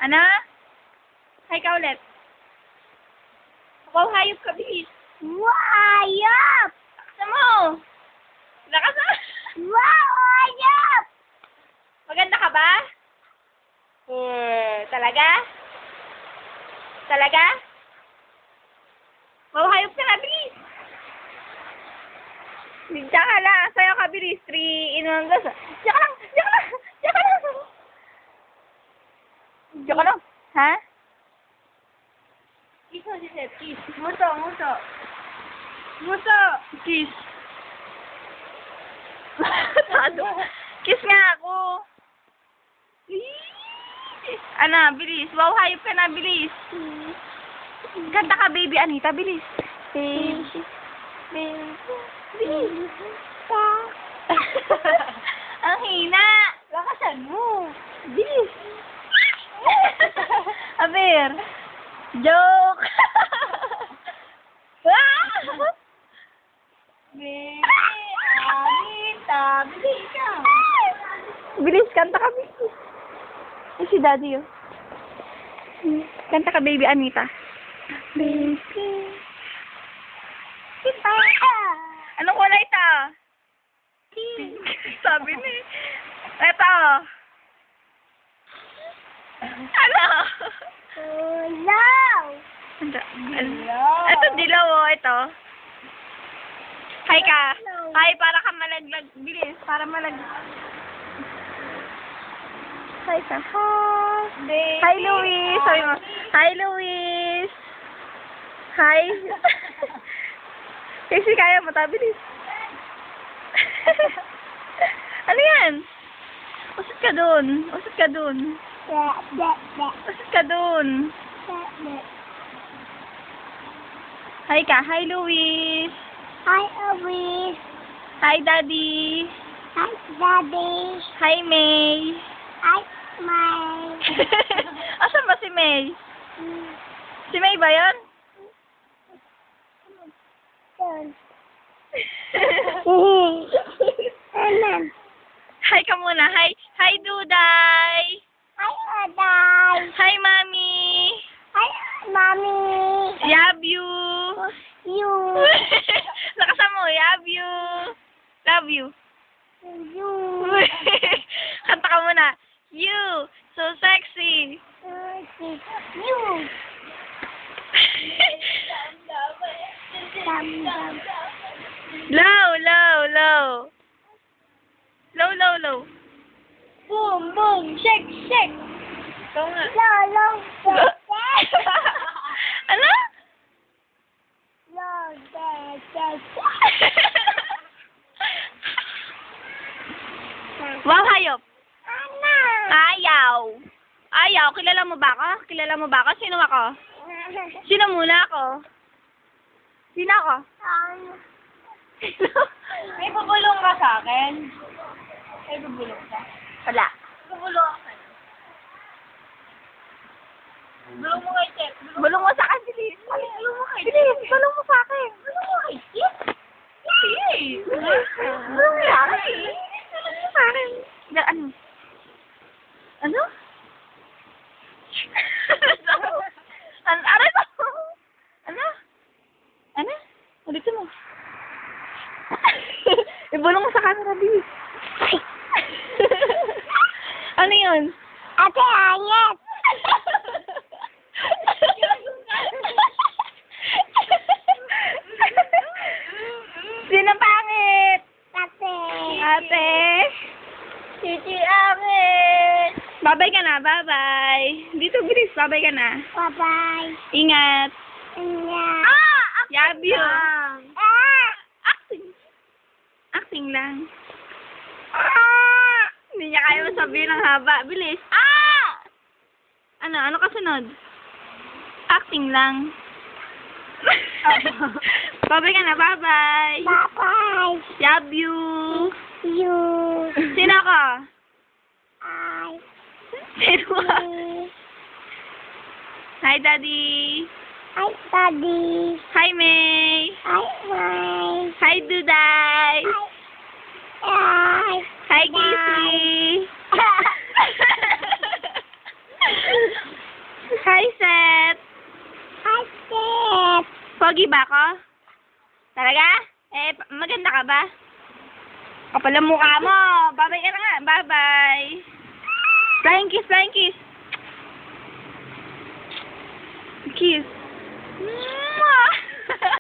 Ano? Hi ka ulit. Wow, hayop ka, bilis. Wow, hayop! Sa mo. Lakas na. Wow, hayop! Maganda ka ba? Talaga? Talaga? Wow, hayop ka na, bilis. Diyan ka lang. Sayo ka, bilis. 3 in 1 gas. Diyan ka lang. Diyan ka lang. Diyan ka lang. Diyan ka lang. Ha? Kiss mo si Seth. Kiss. Muso, muso. Muso. Kiss. Kiss nga ako. Ano, bilis. Wow, hayop ka na, bilis. Kanta ka, baby Anita, bilis. Baby. Bilis. Ang hina. Lakasan mo. Bilis. Aber. Joke. Baby Anita, bilis ka. Bilis, kanta ka, bilis. Ay, si Daddy, oh. Kanta ka, baby Anita. Baby. Kita. Anong kulay ito? Pink. Sabi ni. Ito. Ano? Dilaw! Ito, dilaw, oh. Ito. Hi ka. Hi, para ka malaglag. Bilis, para malaglag. Hi ka. Hi, Luis. Sabi mo. Hi, Luis. Hi. Kasi kaya mo, tabilis. Ano yan? Usot ka dun. Usot ka dun. Usot ka dun. Hi ka. Hi, Luis. Hi, Luis. Hi, Daddy. Hi, Daddy. Hi, May. Hi, May. Asan ba si May? Si May ba yun? Hi ka muna. Hi. Hi, Duday. Hi, Aday. Hi, Mami. Hi, Mommy. Love you. You. Lakasan mo. Love you. Love you. You. Kanta ka muna. You. So sexy. You. Low, low, low. Low, low, low. Boom, boom, shake, shake. Ikaw nga. Lolo, shake, Ano? Wow, hayop. Ayaw. Ayaw. Kilala mo ba ako? Kilala mo ba ako? Sino ako? Sino muna ako? Sino ako? May bubulong ka sa akin? May bubulong ka? Wala. Bubulong ka. Bulong mo kay Chef. Bulong mo sa akin, bilis. Bulong mo kay Bilis, bulong mo sa akin. Bulong mo kay Chef. Bulong mo sa akin. Bulong mo sa akin. Ano? Ano? Ano ito? Ano? Ano? Ulitin mo. Ibulong mo sa camera, bilis. Ano yun? Ate, ayet. Sino pangit? Ate. Ate. Chichi angit. Babay ka na, babay. Dito, bilis, babay ka na. Bye-bye. Ingat. Yeah. Love you. Ah! Acting. Acting lang. Hindi niya kaya masabihin ng haba. Bilis. Ano? Ano kasunod? Acting lang. Babay ka na. Bye-bye. Bye-bye. Love you. You. Sino ka? I. Sino ka? Hi, Daddy. Hi, Daddy. Hi, May. Hi, May. Hi, Duday. Hi. Hi, Casey. Hi, Seth. Hi, Seth. Pogi ba ako? Talaga? Maganda ka ba? Kapal ang mukha mo. Bye-bye ka na nga. Bye-bye. Flying kiss, flying kiss. Kiss.